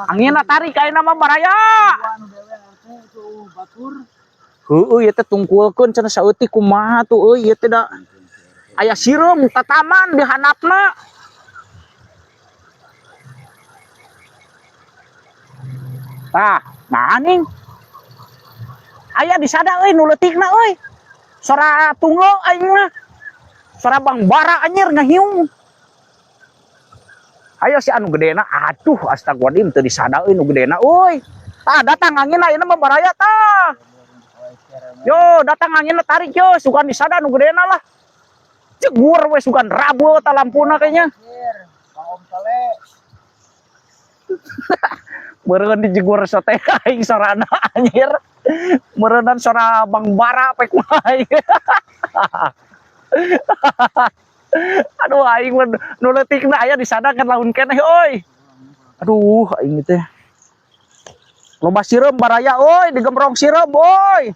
Angin tarik kain nama baraya. Ieu teh tungkulkeun cenah saeutik kumaha tuh ieu teh da aya sireum tataman di handapna. Nah anjing. Aya di sada euy nu leutikna euy. Sora tunggal aing mah. Sora Bang Bara anjir ngahiung. Ayo si anu gedena, aduh astagfirullahaladzim teu disada euy nu gedena euy. Datang angin ayeuna mah baraya tah. Yo datang angin tarik yo sugan disada nu gedena lah. Jegur we sugan rabul ta lampuna kayaknya. Meureun dijegur sote aing sorana anjir. Meureunan sora Bang Bara pek wae. Aduh aing mah nu leutikna aya di sana kan laun keneh euy. Aduh aing teh. Loba sireum baraya euy, digembrong sireum euy.